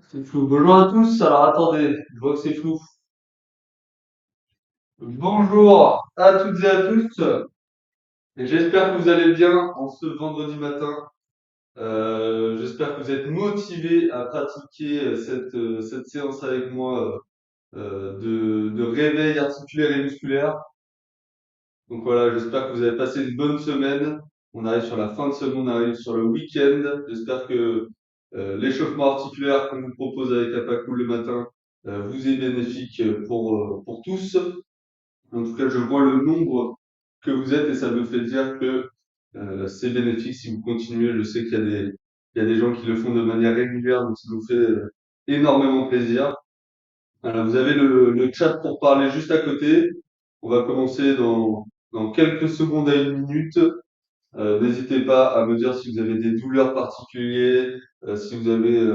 C'est flou. Bonjour à tous. Alors attendez, je vois que c'est flou. Bonjour à toutes et à tous. Et j'espère que vous allez bien en ce vendredi matin. J'espère que vous êtes motivés à pratiquer cette séance avec moi de réveil articulaire et musculaire. Donc voilà, j'espère que vous avez passé une bonne semaine. On arrive sur la fin de semaine, on arrive sur le week-end. J'espère que l'échauffement articulaire qu'on vous propose avec Apacool le matin vous est bénéfique pour tous. En tout cas, je vois le nombre que vous êtes et ça me fait dire que c'est bénéfique si vous continuez. Je sais il y a des gens qui le font de manière régulière, donc ça nous fait énormément plaisir. Voilà, vous avez le chat pour parler juste à côté. On va commencer dans quelques secondes à une minute. N'hésitez pas à me dire si vous avez des douleurs particulières, si vous avez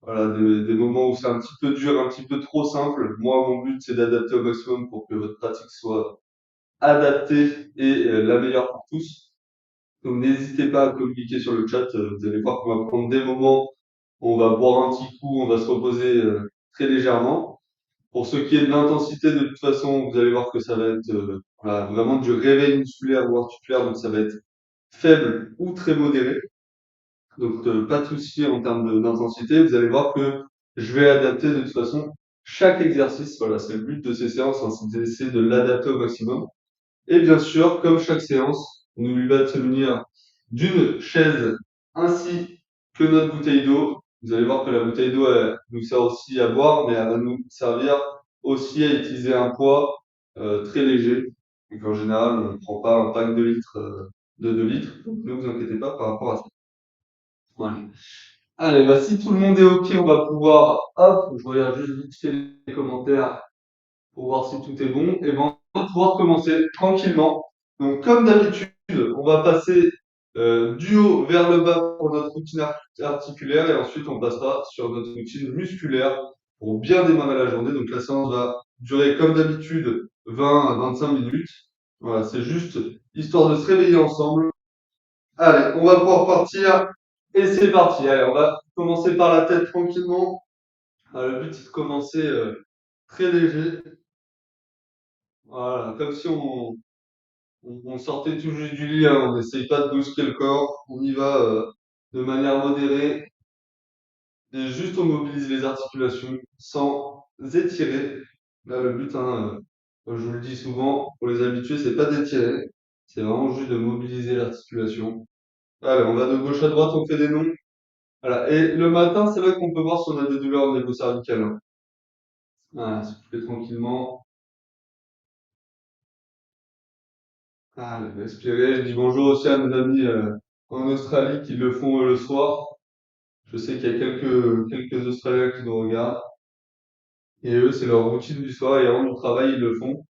voilà, des moments où c'est un petit peu dur, un petit peu trop simple. Moi, mon but, c'est d'adapter au maximum pour que votre pratique soit adaptée et la meilleure pour tous. Donc, n'hésitez pas à communiquer sur le chat. Vous allez voir qu'on va prendre des moments, on va boire un petit coup, on va se reposer très légèrement. Pour ce qui est de l'intensité, de toute façon, vous allez voir que ça va être voilà, vraiment du réveil musculaire ou articulaire, donc ça va être faible ou très modéré. Donc pas de souci en termes d'intensité. Vous allez voir que je vais adapter de toute façon chaque exercice. Voilà, c'est le but de ces séances, hein, c'est d'essayer de l'adapter au maximum. Et bien sûr, comme chaque séance, n'oubliez pas de se munir d'une chaise ainsi que notre bouteille d'eau. Vous allez voir que la bouteille d'eau, elle nous sert aussi à boire, mais elle va nous servir aussi à utiliser un poids très léger. Donc en général, on ne prend pas un pack de litres, de 2 litres. Donc ne vous inquiétez pas par rapport à ça. Voilà. Allez, bah, si tout le monde est OK, on va pouvoir, hop, je regarde juste vite fait les commentaires pour voir si tout est bon. Et ben, on va pouvoir commencer tranquillement. Donc, comme d'habitude, on va passer du haut vers le bas pour notre routine articulaire et ensuite on passera sur notre routine musculaire pour bien démarrer la journée. Donc, la séance va durer comme d'habitude 20 à 25 minutes. Voilà, c'est juste histoire de se réveiller ensemble. Allez, on va pouvoir partir et c'est parti. Allez, on va commencer par la tête tranquillement. Le but c'est de commencer très léger. Voilà, comme si on sortait tout juste du lit, hein. On n'essaye pas de brusquer le corps. On y va de manière modérée et juste on mobilise les articulations sans étirer. Là, le but, hein, comme je vous le dis souvent, pour les habitués, c'est pas d'étirer. C'est vraiment juste de mobiliser l'articulation. Allez, on va de gauche à droite, on fait des noms. Voilà. Et le matin, c'est vrai qu'on peut voir si on a des douleurs au niveau cervical, hein. Voilà, soufflez tranquillement. Allez, respirez. Je dis bonjour aussi à mes amis en Australie qui le font le soir. Je sais qu'il y a quelques Australiens qui nous regardent. Et eux, c'est leur routine du soir et avant du travail, ils le font.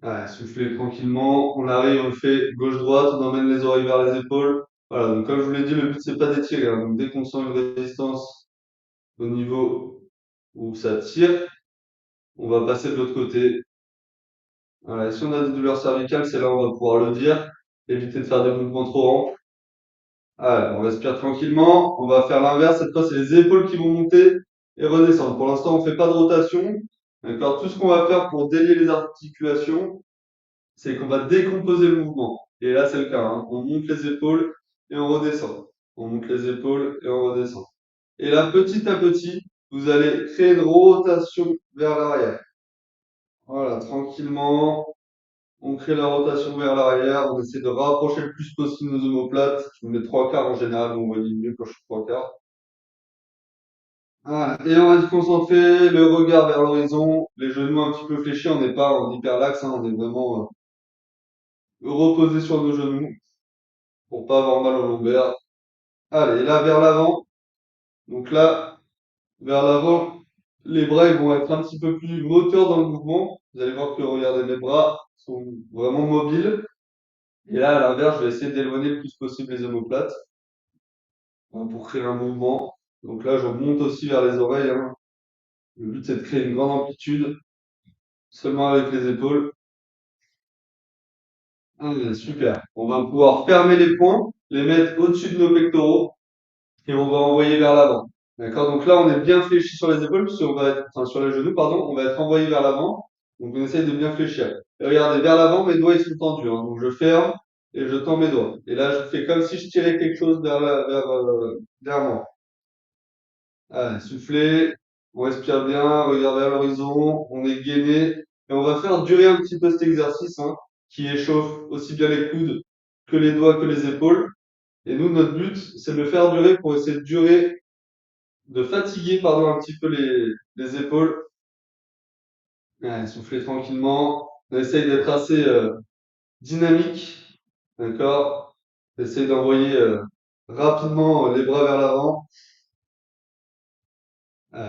Voilà, soufflez tranquillement. On arrive, on le fait gauche-droite, on emmène les oreilles vers les épaules. Voilà, donc comme je vous l'ai dit, le but c'est pas d'étirer, hein. Donc dès qu'on sent une résistance au niveau où ça tire, on va passer de l'autre côté. Voilà, si on a des douleurs cervicales, c'est là où on va pouvoir le dire. Éviter de faire des mouvements trop rampes. Allez, on respire tranquillement. On va faire l'inverse. Cette fois, c'est les épaules qui vont monter et redescendre. Pour l'instant, on fait pas de rotation. D'accord? Tout ce qu'on va faire pour délier les articulations, c'est qu'on va décomposer le mouvement. Et là, c'est le cas, hein. On monte les épaules et on redescend. On monte les épaules et on redescend. Et là, petit à petit, vous allez créer une rotation vers l'arrière. Voilà, tranquillement. On crée la rotation vers l'arrière, on essaie de rapprocher le plus possible nos omoplates. Je me mets trois quarts en général, on voit mieux quand je suis trois quarts. Voilà. Et on va se concentrer, le regard vers l'horizon, les genoux un petit peu fléchis, on n'est pas en hyperlaxe, hein, on est vraiment reposé sur nos genoux pour pas avoir mal au lombaire. Allez, et là vers l'avant. Donc là, vers l'avant, les bras ils vont être un petit peu plus moteurs dans le mouvement. Vous allez voir que regardez, mes bras sont vraiment mobiles. Et là, à l'inverse, je vais essayer d'éloigner le plus possible les omoplates. Pour créer un mouvement. Donc là, je monte aussi vers les oreilles, hein. Le but, c'est de créer une grande amplitude, seulement avec les épaules. Super. On va pouvoir fermer les poings, les mettre au-dessus de nos pectoraux. et on va envoyer vers l'avant. D'accord? Donc là, on est bien fléchi sur les épaules, puisqu'on va être, enfin, sur les genoux, pardon, on va être envoyé vers l'avant. Donc on essaye de bien fléchir. Et regardez, vers l'avant, mes doigts, ils sont tendus, hein. Donc je ferme et je tends mes doigts. Et là, je fais comme si je tirais quelque chose vers moi. Allez, soufflez, on respire bien, regardez à l'horizon, on est gainé. Et on va faire durer un petit peu cet exercice, hein, qui échauffe aussi bien les coudes que les doigts que les épaules. Et nous, notre but, c'est de le faire durer pour essayer de fatiguer, pardon, un petit peu les épaules. Ouais, soufflez tranquillement. On essaye d'être assez dynamique. D'accord? Essaye d'envoyer rapidement les bras vers l'avant.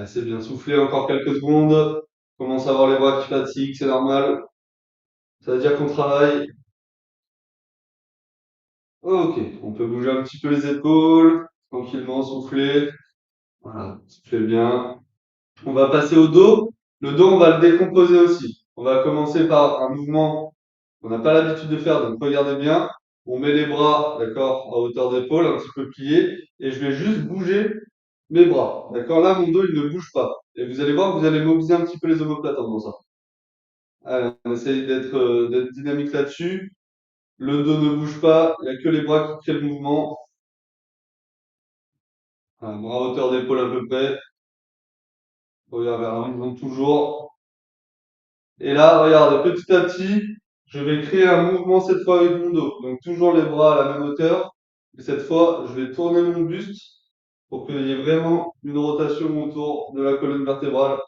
C'est bien souffler encore quelques secondes. Commence à avoir les bras qui fatiguent, c'est normal. Ça veut dire qu'on travaille. Ok, on peut bouger un petit peu les épaules, tranquillement, souffler. Voilà, soufflez bien. On va passer au dos. Le dos, on va le décomposer aussi. On va commencer par un mouvement qu'on n'a pas l'habitude de faire, donc regardez bien. On met les bras, d'accord, à hauteur d'épaule, un petit peu pliés, et je vais juste bouger mes bras. D'accord, là, mon dos, il ne bouge pas. Et vous allez voir, vous allez mobiliser un petit peu les omoplates dans ça. Allez, on essaye d'être dynamique là-dessus. Le dos ne bouge pas, il n'y a que les bras qui créent le mouvement. Voilà, bras à hauteur d'épaule à peu près. Regard vers l'horizon toujours. Et là, regardez, petit à petit, je vais créer un mouvement cette fois avec mon dos. Donc toujours les bras à la même hauteur. Et cette fois, je vais tourner mon buste pour qu'il y ait vraiment une rotation autour de la colonne vertébrale.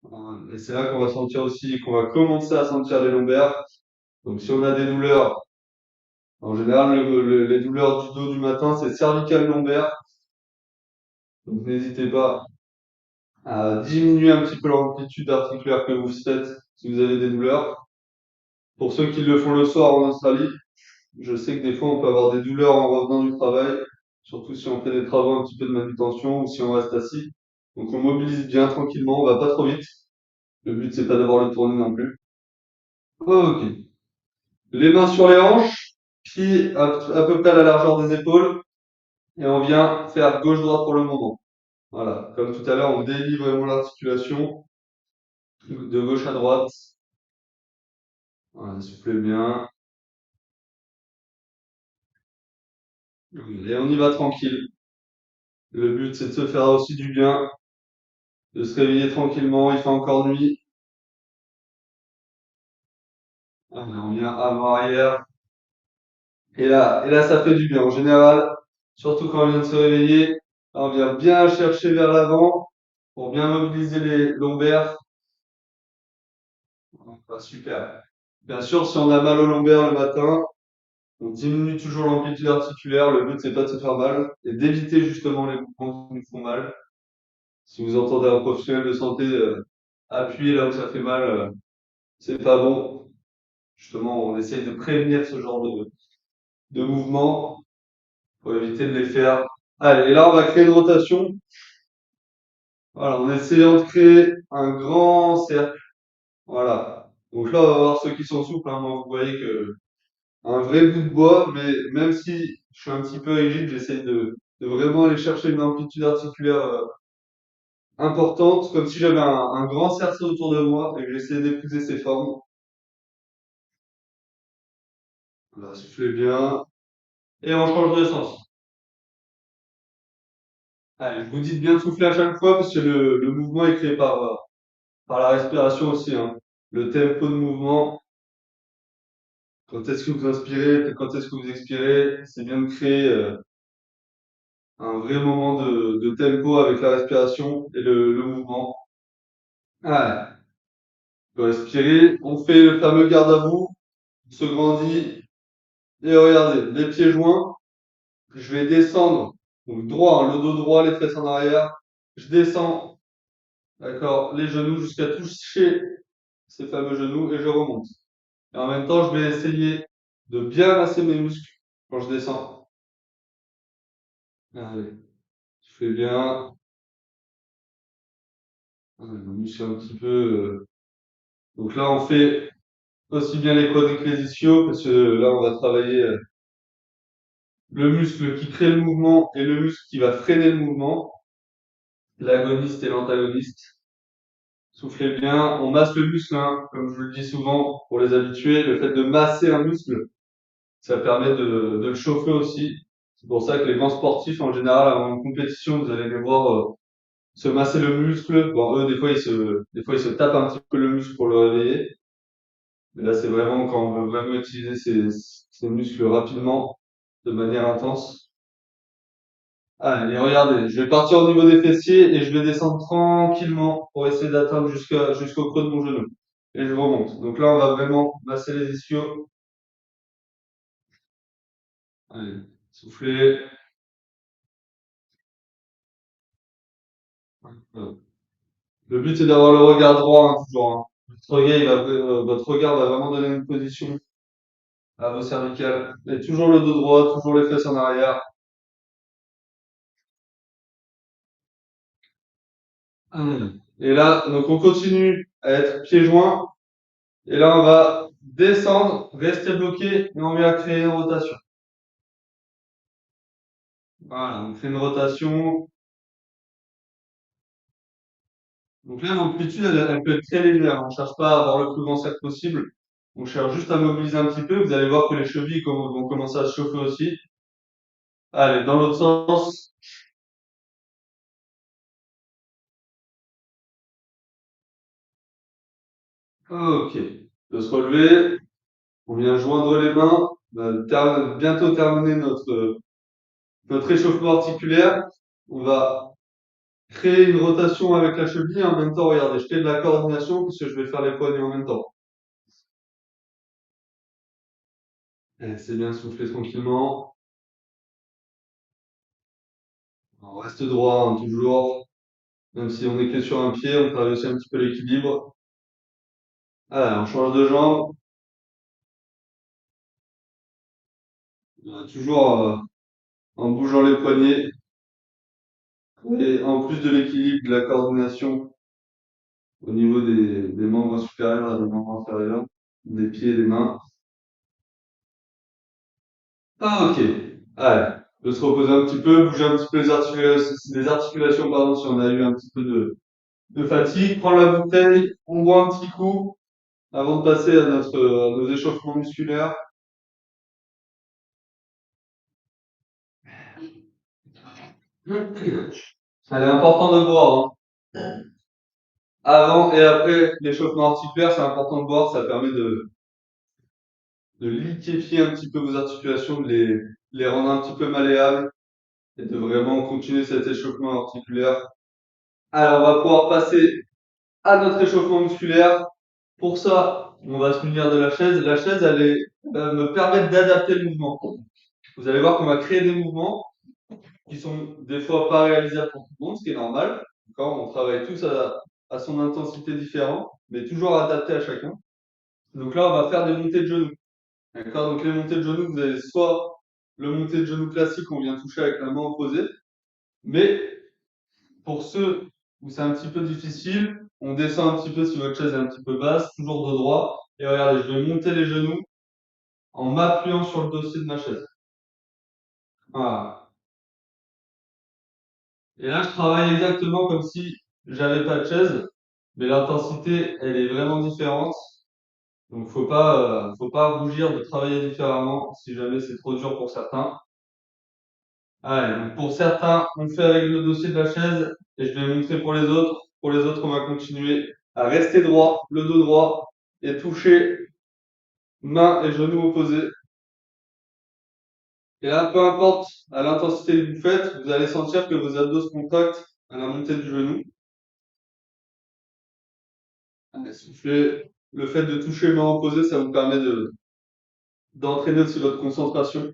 Voilà. Et c'est là qu'on va sentir aussi, qu'on va commencer à sentir les lombaires. Donc si on a des douleurs, en général, les douleurs du dos du matin, c'est cervical lombaire. Donc n'hésitez pas à diminuer un petit peu l'amplitude articulaire que vous faites si vous avez des douleurs. Pour ceux qui le font le soir en Australie, je sais que des fois on peut avoir des douleurs en revenant du travail, surtout si on fait des travaux un petit peu de manutention ou si on reste assis. Donc on mobilise bien tranquillement, on va pas trop vite. Le but c'est pas d'avoir le tourner non plus. Ok. Les mains sur les hanches, pieds à peu près à la largeur des épaules, et on vient faire gauche-droite pour le moment. Voilà. Comme tout à l'heure, on délie vraiment l'articulation de gauche à droite. Voilà, soufflez bien. Et on y va tranquille. Le but c'est de se faire aussi du bien, de se réveiller tranquillement, il fait encore nuit. On vient avant-arrière. Et là, ça fait du bien. En général, surtout quand on vient de se réveiller, on vient bien chercher vers l'avant pour bien mobiliser les lombaires. Super. Bien sûr, si on a mal aux lombaires le matin, on diminue toujours l'amplitude articulaire. Le but, c'est pas de se faire mal et d'éviter justement les mouvements qui nous font mal. Si vous entendez un professionnel de santé appuyer là où ça fait mal, c'est pas bon. Justement, on essaye de prévenir ce genre de mouvements pour éviter de les faire. Allez, et là, on va créer une rotation. Voilà, en essayant de créer un grand cercle. Voilà. Donc là, on va voir ceux qui sont souples, hein. Moi, vous voyez que un vrai bout de bois, mais même si je suis un petit peu rigide, j'essaye de vraiment aller chercher une amplitude articulaire importante, comme si j'avais un grand cerceau autour de moi et que j'essayais d'épouser ses formes. Voilà, soufflez bien. Et on change de sens. Allez, je vous dis de bien souffler à chaque fois parce que le mouvement est créé par la respiration aussi, hein. Le tempo de mouvement, quand est-ce que vous inspirez, quand est-ce que vous expirez, c'est bien de créer un vrai moment de tempo avec la respiration et le mouvement. Allez, vous respirez, on fait le fameux garde à vous, on se grandit, et regardez, les pieds joints, je vais descendre, donc droit, hein, le dos droit, les fesses en arrière, je descends, d'accord, les genoux jusqu'à toucher ces fameux genoux et je remonte. Et en même temps, je vais essayer de bien masser mes muscles quand je descends. Allez, je fais bien. Allez, je muscle un petit peu. Donc là, on fait aussi bien les quadriceps ischio parce que là, on va travailler le muscle qui crée le mouvement et le muscle qui va freiner le mouvement, l'agoniste et l'antagoniste. Soufflez bien, on masse le muscle, hein, comme je vous le dis souvent, pour les habitués. Le fait de masser un muscle, ça permet de le chauffer aussi. C'est pour ça que les grands sportifs, en général, avant une compétition, vous allez les voir se masser le muscle. Bon, eux, des fois, ils se tapent un petit peu le muscle pour le réveiller. Mais là, c'est vraiment quand on veut vraiment utiliser ces muscles rapidement, de manière intense. Allez, regardez, je vais partir au niveau des fessiers et je vais descendre tranquillement pour essayer d'atteindre jusqu'au creux de mon genou. Et je remonte. Donc là, on va vraiment masser les ischios. Allez, soufflez. Voilà. Le but, c'est d'avoir le regard droit, hein, toujours, hein. Votre regard va vraiment donner une position à vos cervicales. Et toujours le dos droit, toujours les fesses en arrière. Et là, donc on continue à être pieds joints. Et là, on va descendre, rester bloqué et on vient créer une rotation. Voilà, on fait une rotation. Donc là, l'amplitude, elle peut être très légère. On ne cherche pas à avoir le plus grand cercle possible. On cherche juste à mobiliser un petit peu. Vous allez voir que les chevilles vont commencer à se chauffer aussi. Allez, dans l'autre sens. Ok. De se relever. On vient joindre les mains. On va bientôt terminer notre échauffement articulaire. On va créer une rotation avec la cheville. En même temps, regardez, je fais de la coordination puisque je vais faire les poignets en même temps. C'est bien, souffler tranquillement. On reste droit, hein, toujours. Même si on est que sur un pied, on travaille aussi un petit peu l'équilibre. Ah, on change de jambe. Toujours en bougeant les poignets. Et en plus de l'équilibre, de la coordination au niveau des membres supérieurs et des membres inférieurs, des pieds et des mains. Ah, ok. Allez, de se reposer un petit peu, bouger un petit peu les articulations, pardon, si on a eu un petit peu de fatigue. Prendre la bouteille, on boit un petit coup avant de passer à à nos échauffements musculaires. Elle est important de boire, hein. Avant et après l'échauffement articulaire, c'est important de boire, ça permet de liquéfier un petit peu vos articulations, les rendre un petit peu malléables et de vraiment continuer cet échauffement articulaire. Alors, on va pouvoir passer à notre échauffement musculaire. Pour ça, on va se munir de la chaise. La chaise, va me permettre d'adapter le mouvement. Vous allez voir qu'on va créer des mouvements qui sont des fois pas réalisables pour tout le monde, ce qui est normal. D'accord, on travaille tous à son intensité différente, mais toujours adapté à chacun. Donc là, on va faire des montées de genoux. D'accord, donc les montées de genoux, vous avez soit le monté de genoux classique, on vient toucher avec la main opposée, mais pour ceux où c'est un petit peu difficile, on descend un petit peu si votre chaise est un petit peu basse, toujours de droit, et regardez, je vais monter les genoux en m'appuyant sur le dossier de ma chaise. Voilà. Et là, je travaille exactement comme si j'avais pas de chaise, mais l'intensité, elle est vraiment différente. Donc, faut pas rougir de travailler différemment si jamais c'est trop dur pour certains. Allez, donc pour certains, on fait avec le dossier de la chaise et je vais montrer pour les autres. Pour les autres, on va continuer à rester droit, le dos droit et toucher mains et genoux opposés. Et là, peu importe à l'intensité que vous faites, vous allez sentir que vos abdos se contractent à la montée du genou. Allez, soufflez. Le fait de toucher mains opposées, ça vous permet d'entraîner aussi votre concentration.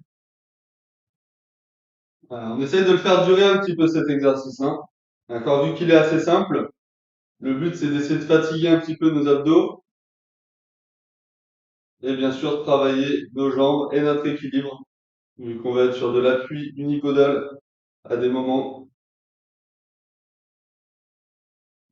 Voilà, on essaye de le faire durer un petit peu cet exercice, hein. D'accord, vu qu'il est assez simple, le but c'est d'essayer de fatiguer un petit peu nos abdos et bien sûr travailler nos jambes et notre équilibre, vu qu'on va être sur de l'appui unipodal à des moments.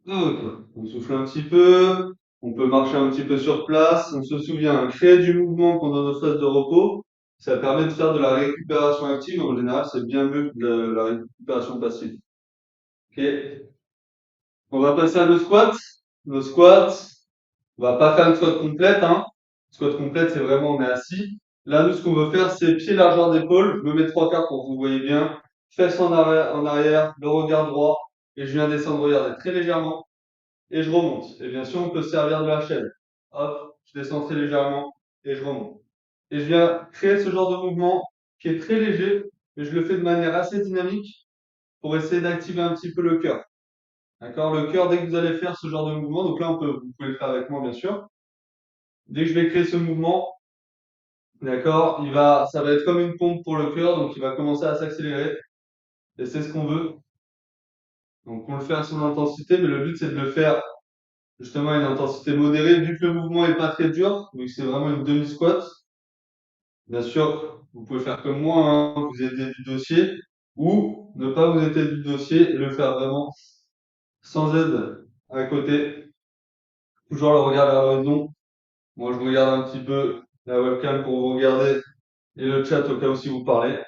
Ok. On souffle un petit peu, on peut marcher un petit peu sur place, on se souvient, créer du mouvement pendant nos phases de repos. Ça permet de faire de la récupération active. En général, c'est bien mieux que de la récupération passive. Ok. On va passer à le squat. Le squat, on va pas faire une squat complète, hein. Squat complète, c'est vraiment on est assis. Là, nous, ce qu'on veut faire, c'est pied largeur d'épaule. Je me mets trois quarts pour que vous voyez bien. Fesses en arrière, le regard droit. Et je viens descendre, regardez, très légèrement. Et je remonte. Et bien sûr, on peut se servir de la chaîne. Hop, je descends très légèrement et je remonte. Et je viens créer ce genre de mouvement qui est très léger, mais je le fais de manière assez dynamique pour essayer d'activer un petit peu le cœur. D'accord? Le cœur, dès que vous allez faire ce genre de mouvement, donc là, vous pouvez le faire avec moi, bien sûr. Dès que je vais créer ce mouvement, d'accord, ça va être comme une pompe pour le cœur, donc il va commencer à s'accélérer. Et c'est ce qu'on veut. Donc, on le fait à son intensité, mais le but, c'est de le faire justement à une intensité modérée, vu que le mouvement est pas très dur, vu que c'est vraiment une demi-squat. Bien sûr, vous pouvez faire comme moi, hein, vous aider du dossier, ou ne pas vous aider du dossier et le faire vraiment sans aide à côté. Toujours le regard vers l'horizon. Moi, je regarde un petit peu la webcam pour vous regarder et le chat au cas où si vous parlez.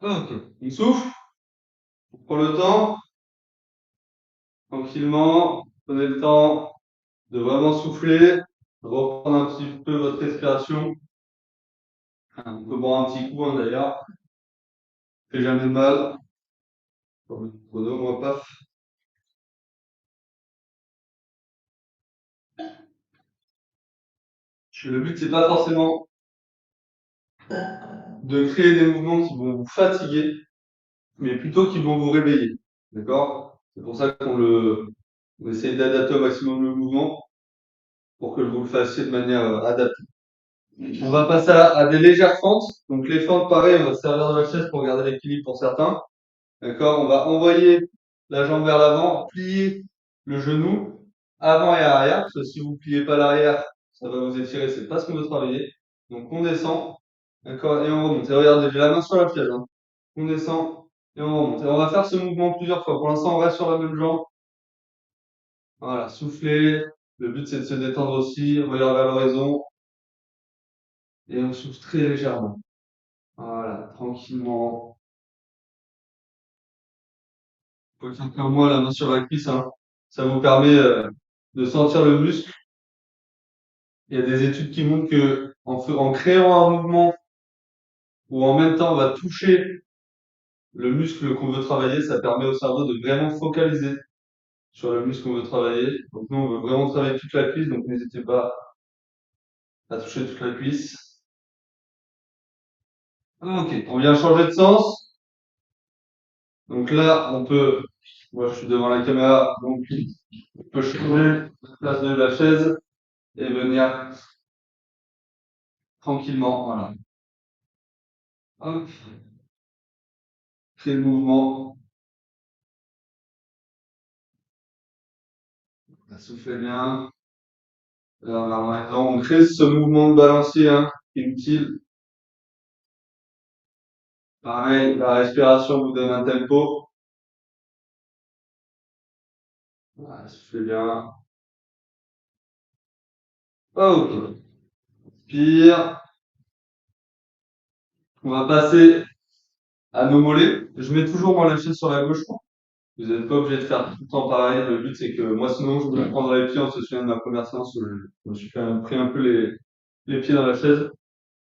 Ok. On souffle, on prend le temps, tranquillement. Prenez le temps de vraiment souffler, de reprendre un petit peu votre respiration. On peut boire un petit coup, hein, d'ailleurs. Ça fait jamais de mal. Comme le chrono, moi, paf. Le but, c'est pas forcément de créer des mouvements qui vont vous fatiguer, mais plutôt qui vont vous réveiller. D'accord? C'est pour ça on essaye d'adapter au maximum le mouvement pour que vous le fassiez de manière adaptée. On va passer à des légères fentes. Donc les fentes, pareil, on va se servir de la chaise pour garder l'équilibre pour certains. D'accord? On va envoyer la jambe vers l'avant, plier le genou avant et arrière, parce que si vous pliez pas l'arrière, ça va vous étirer, c'est pas ce qu'on veut travailler. Donc on descend, d'accord, et on remonte. Et regardez, j'ai la main sur la chaise, hein. On descend et on remonte. Et on va faire ce mouvement plusieurs fois. Pour l'instant, on reste sur la même jambe. Voilà, souffler. Le but, c'est de se détendre aussi. On regarde vers l'horizon et on souffle très légèrement. Voilà, tranquillement. Vous pouvez faire comme moi, la main sur la cuisse, hein. Ça vous permet de sentir le muscle. Il y a des études qui montrent que en créant un mouvement où en même temps on va toucher le muscle qu'on veut travailler, ça permet au cerveau de vraiment focaliser sur le muscle qu'on veut travailler. Donc nous, on veut vraiment travailler toute la cuisse, donc n'hésitez pas à toucher toute la cuisse. Ok, on vient changer de sens. Donc là, moi je suis devant la caméra, donc on peut changer la place de la chaise et venir tranquillement, voilà. Hop, créer le mouvement, ça souffle bien. On crée ce mouvement de balancier, hein, qui est utile. Pareil, la respiration vous donne un tempo. Voilà, ça fait bien. Ok. Pire. On va passer à nos mollets. Je mets toujours moi la chaise sur la gauche. Vous n'êtes pas obligé de faire tout le temps pareil. Le but, c'est que moi, sinon, je me prendre les pieds. On se souvient de ma première séance où je me suis pris un peu les pieds dans la chaise.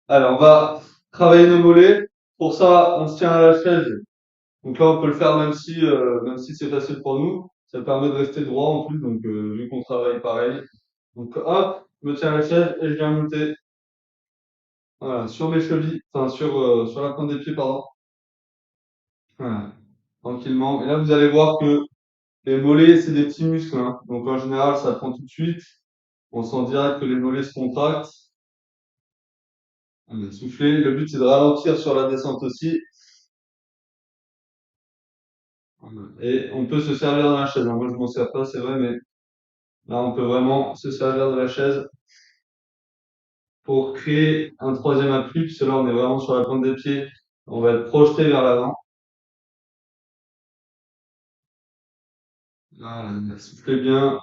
Alors, on va travailler nos mollets. Pour ça, on se tient à la chaise. Donc là, on peut le faire même si c'est facile pour nous. Ça permet de rester droit en plus. Donc, vu qu'on travaille pareil. Donc, hop, je me tiens à la chaise et je viens monter, voilà, sur mes chevilles, enfin, sur la pointe des pieds, pardon. Voilà, tranquillement. Et là, vous allez voir que les mollets, c'est des petits muscles, hein. Donc, en général, ça prend tout de suite. On sent direct que les mollets se contractent. On va souffler. Le but, c'est de ralentir sur la descente aussi. Voilà. Et on peut se servir de la chaise, hein. Moi, je m'en sers pas, c'est vrai, mais là, on peut vraiment se servir de la chaise pour créer un troisième appui, puisque là, on est vraiment sur la pointe des pieds. On va être projeté vers l'avant. Voilà, soufflez bien.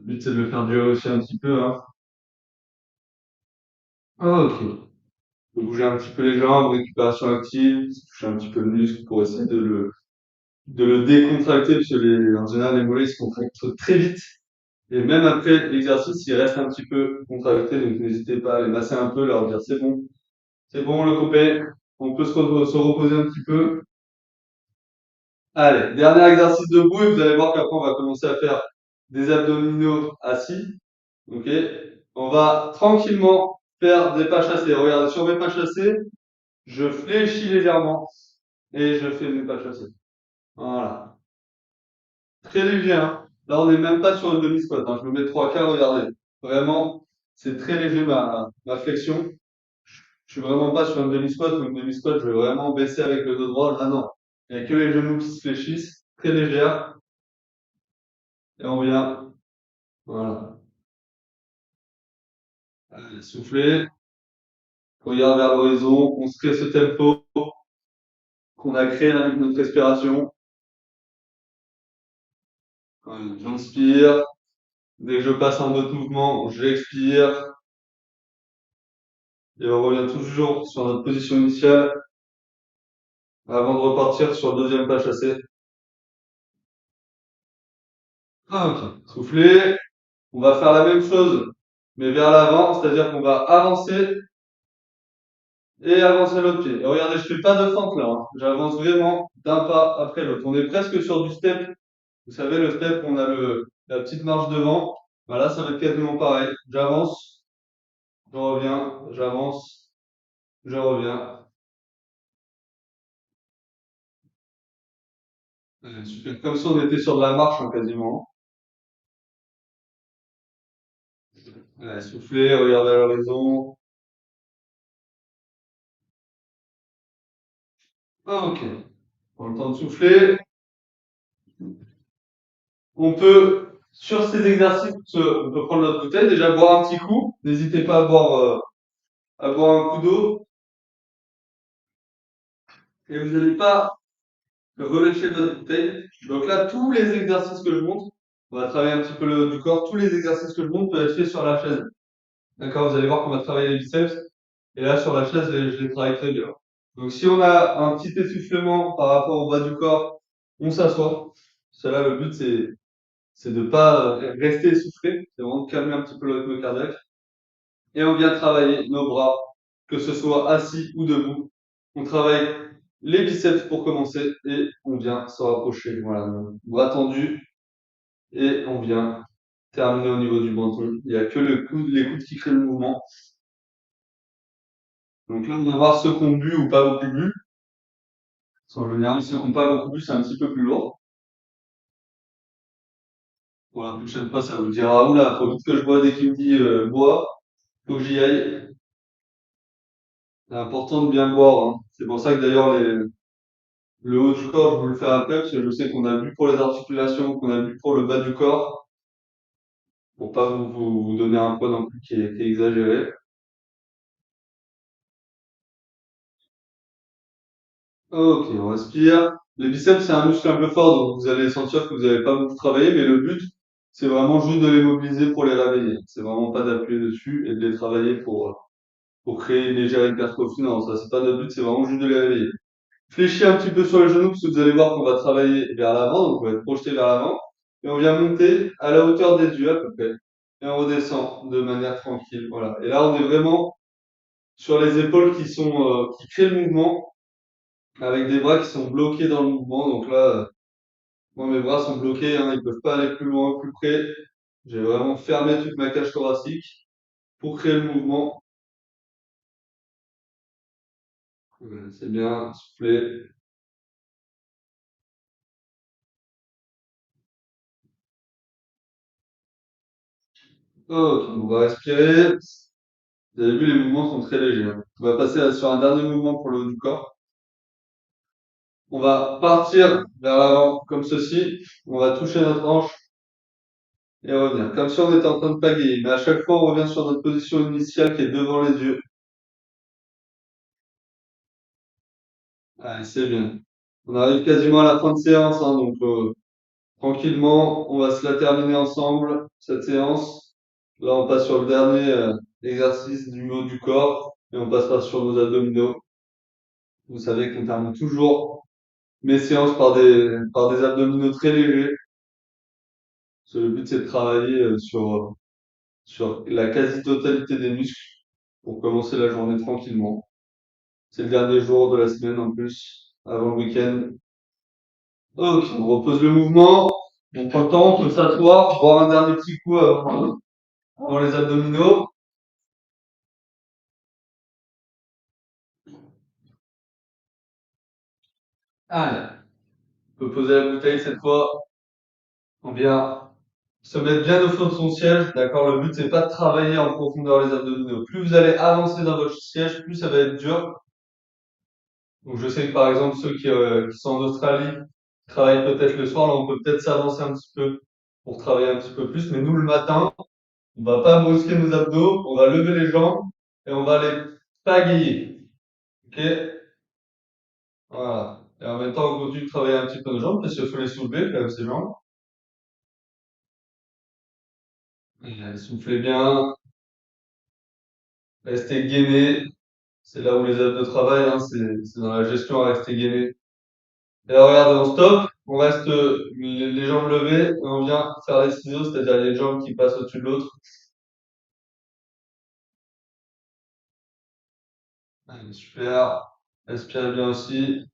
Le but, c'est de le faire durer aussi un petit peu, hein. Ah, ok. Faut bouger un petit peu les jambes, récupération active, toucher un petit peu le muscle pour essayer de le décontracter, parce que en général, les mollets ils se contractent très vite. Et même après l'exercice, il reste un petit peu contracté, donc n'hésitez pas à les masser un peu, leur dire c'est bon, le copain, on peut se reposer un petit peu. Allez, dernier exercice debout, et vous allez voir qu'après, on va commencer à faire des abdominaux assis. Ok? On va tranquillement faire des pas chassés. Regardez, sur mes pas chassés, je fléchis légèrement et je fais mes pas chassés. Voilà. Très léger, hein. Là, on n'est même pas sur une demi-squat, hein. Je me mets trois quarts, regardez. Vraiment, c'est très léger ma flexion. Je suis vraiment pas sur une demi-squat ou une demi-squat, je vais vraiment baisser avec le dos droit. Là, non. Il n'y a que les genoux qui se fléchissent, très légère. Et on vient. Voilà. Allez, soufflez. Regarde vers l'horizon. On se crée ce tempo qu'on a créé avec notre respiration. J'inspire. Dès que je passe un autre mouvement, j'expire. Et on revient toujours sur notre position initiale avant de repartir sur le deuxième pas chassé. Ah, ok. Soufflez. On va faire la même chose, mais vers l'avant, c'est-à-dire qu'on va avancer et avancer l'autre pied. Et regardez, je fais pas de fente là, hein. J'avance vraiment d'un pas après l'autre. On est presque sur du step. Vous savez, le step, on a la petite marche devant. Voilà, ça va être quasiment pareil. J'avance, je reviens, j'avance, je reviens. Super. Comme si on était sur de la marche, hein, quasiment. Soufflez, regardez à l'horizon. Ah, ok. Prends le temps de souffler. On peut, sur ces exercices, on peut prendre notre bouteille, déjà boire un petit coup. N'hésitez pas à boire un coup d'eau. Et vous n'allez pas relâcher votre bouteille. Donc là, tous les exercices que je montre, on va travailler un petit peu le haut du corps. Tous les exercices que je montre peuvent être faits sur la chaise. D'accord? Vous allez voir qu'on va travailler les biceps. Et là, sur la chaise, je les travaille très bien. Donc si on a un petit essoufflement par rapport au bas du corps, on s'assoit. Cela, le but, c'est de pas rester essoufflé. C'est vraiment de calmer un petit peu le rythme cardiaque. Et on vient travailler nos bras, que ce soit assis ou debout. On travaille les biceps pour commencer et on vient se rapprocher. Voilà, donc, bras tendus et on vient terminer au niveau du menton. Il n'y a que les coudes qui créent le mouvement. Donc là, on va voir ceux qui ont bu ou pas beaucoup bu. En général, ceux qui n'ont pas beaucoup bu, c'est un petit peu plus lourd. Pour la prochaine fois, ça vous dira, oula, faut vite que je bois dès qu'il me dit bois, faut que j'y aille. C'est important de bien boire, hein. C'est pour ça que d'ailleurs le haut du corps, je vous le fais après, parce que je sais qu'on a bu pour les articulations, qu'on a bu pour le bas du corps, pour pas vous donner un poids non plus qui est exagéré. Ok, on respire. Les biceps, c'est un muscle un peu fort, donc vous allez sentir que vous n'avez pas beaucoup travaillé, mais le but, c'est vraiment juste de les mobiliser pour les réveiller. C'est vraiment pas d'appuyer dessus et de les travailler pour créer une légère hypertrophie. Non, ça, c'est pas notre but, c'est vraiment juste de les réveiller. Fléchis un petit peu sur les genoux, parce que vous allez voir qu'on va travailler vers l'avant, donc on va être projeté vers l'avant. Et on vient monter à la hauteur des yeux à peu près. Et on redescend de manière tranquille. Voilà. Et là, on est vraiment sur les épaules qui créent le mouvement, avec des bras qui sont bloqués dans le mouvement. Donc là, moi, mes bras sont bloqués, hein, ils peuvent pas aller plus loin, plus près. J'ai vraiment fermé toute ma cage thoracique pour créer le mouvement. C'est bien, soufflez. Ok, on va respirer. Vous avez vu, les mouvements sont très légers, hein. On va passer sur un dernier mouvement pour le haut du corps. On va partir vers l'avant comme ceci. On va toucher notre hanche et revenir. Comme si on était en train de pagayer. Mais à chaque fois, on revient sur notre position initiale qui est devant les yeux. Allez, c'est bien. On arrive quasiment à la fin de séance, hein, donc Tranquillement, on va se la terminer ensemble, cette séance. Là, on passe sur le dernier exercice du haut du corps et on passera sur nos abdominaux. Vous savez qu'on termine toujours mes séances par des abdominaux très légers. Parce que le but, c'est de travailler sur la quasi-totalité des muscles pour commencer la journée tranquillement. C'est le dernier jour de la semaine en plus, avant le week-end. Ok, on repose le mouvement. On prend le temps, on peut s'asseoir, boire un dernier petit coup avant les abdominaux. Allez, on peut poser la bouteille cette fois. On vient se mettre bien au fond de son siège. D'accord, le but c'est pas de travailler en profondeur les abdominaux. Plus vous allez avancer dans votre siège, plus ça va être dur. Donc je sais que par exemple ceux qui sont en Australie travaillent peut-être le soir, là on peut peut-être s'avancer un petit peu pour travailler un petit peu plus. Mais nous le matin, on va pas brusquer nos abdos, on va lever les jambes et on va les pagayer. Ok? Voilà. Et en même temps, on continue de travailler un petit peu nos jambes, parce qu'il faut les soulever quand même ces jambes. Soufflez bien, restez gainé. C'est là où les abdos travaillent, hein, c'est dans la gestion à rester gainé. Et là, regardez, on stop, on reste les jambes levées et on vient faire les ciseaux, c'est-à-dire les jambes qui passent au-dessus de l'autre. Allez, super. Respirez bien aussi.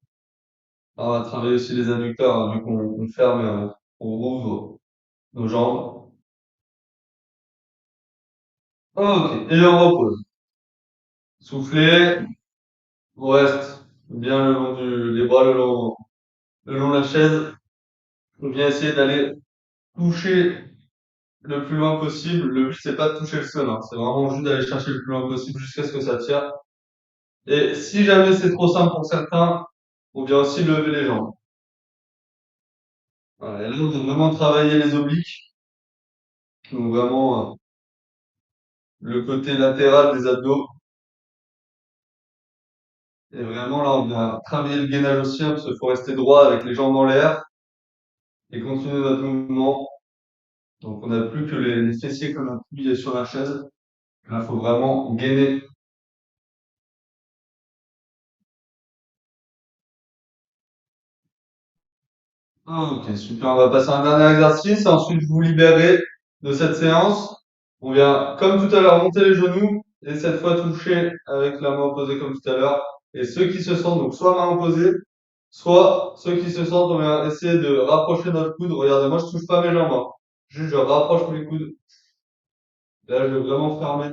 On va travailler aussi les adducteurs, hein, vu qu'on ferme et on rouvre nos jambes. Ok, et on repose. Soufflez, on reste bien le long les bras le long de la chaise. On vient essayer d'aller toucher le plus loin possible. Le but, c'est pas de toucher le sol, hein. C'est vraiment juste d'aller chercher le plus loin possible jusqu'à ce que ça tire. Et si jamais c'est trop simple pour certains, on vient aussi lever les jambes. Voilà. Et là, on va vraiment travailler les obliques. Donc vraiment, le côté latéral des abdos. Et vraiment, là, on va travailler le gainage aussi, hein, parce qu'il faut rester droit avec les jambes en l'air et continuer notre mouvement. Donc, on n'a plus que les fessiers comme appuyés sur la chaise. Là, il faut vraiment gainer. Ah, ok, super. On va passer à un dernier exercice. Ensuite, vous libérez de cette séance. On vient, comme tout à l'heure, monter les genoux et cette fois toucher avec la main opposée comme tout à l'heure. Et ceux qui se sentent, donc soit main opposée, soit ceux qui se sentent, on va essayer de rapprocher notre coude. Regardez, moi, je touche pas mes jambes, hein. Juste, je rapproche mes coudes. Là, je vais vraiment fermer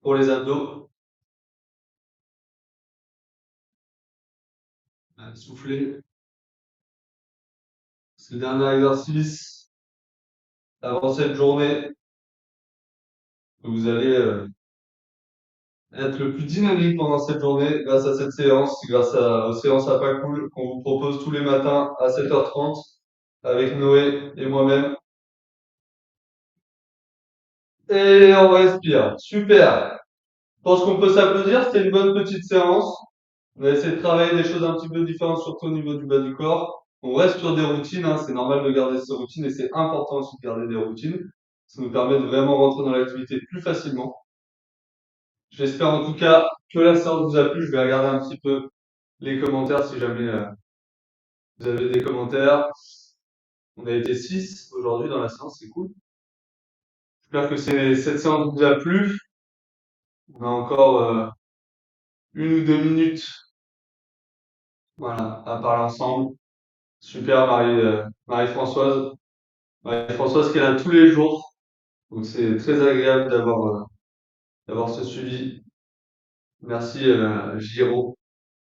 pour les abdos. Souffler. C'est le dernier exercice avant cette journée que vous allez être le plus dynamique pendant cette journée grâce à cette séance, aux séances à pas cool qu'on vous propose tous les matins à 7h30 avec Noé et moi-même. Et on respire. Super. Je pense qu'on peut s'applaudir. C'était une bonne petite séance. On a essayé de travailler des choses un petit peu différentes, surtout au niveau du bas du corps. On reste sur des routines, hein. C'est normal de garder ces routines et c'est important aussi de garder des routines. Ça nous permet de vraiment rentrer dans l'activité plus facilement. J'espère en tout cas que la séance vous a plu. Je vais regarder un petit peu les commentaires si jamais vous avez des commentaires. On a été 6 aujourd'hui dans la séance, c'est cool. J'espère que cette séance vous a plu. On a encore une ou deux minutes, voilà, à parler ensemble. Super Marie-Françoise. Marie-Françoise qui est là tous les jours. Donc c'est très agréable d'avoir ce suivi. Merci Giro.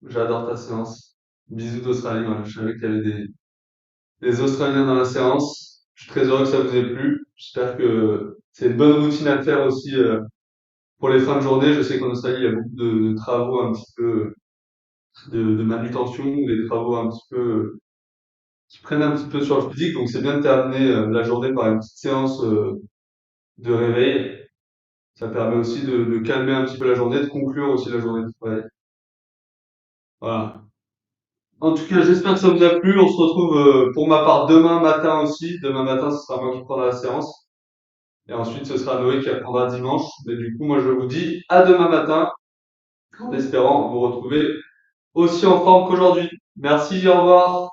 J'adore ta séance. Bisous d'Australie. Voilà, je savais qu'il y avait des Australiens dans la séance. Je suis très heureux que ça vous ait plu. J'espère que c'est une bonne routine à faire aussi pour les fins de journée. Je sais qu'en Australie, il y a beaucoup de travaux un petit peu de manutention, des travaux un petit peu qui prennent un petit peu sur le physique. Donc c'est bien de terminer la journée par une petite séance de réveil. Ça permet aussi de calmer un petit peu la journée, de conclure aussi la journée de travail. Voilà. En tout cas, j'espère que ça vous a plu. On se retrouve pour ma part demain matin aussi. Demain matin, ce sera moi qui prendrai la séance. Et ensuite, ce sera Noé qui apprendra dimanche. Mais du coup, moi, je vous dis à demain matin, en espérant vous retrouver aussi en forme qu'aujourd'hui. Merci, au revoir.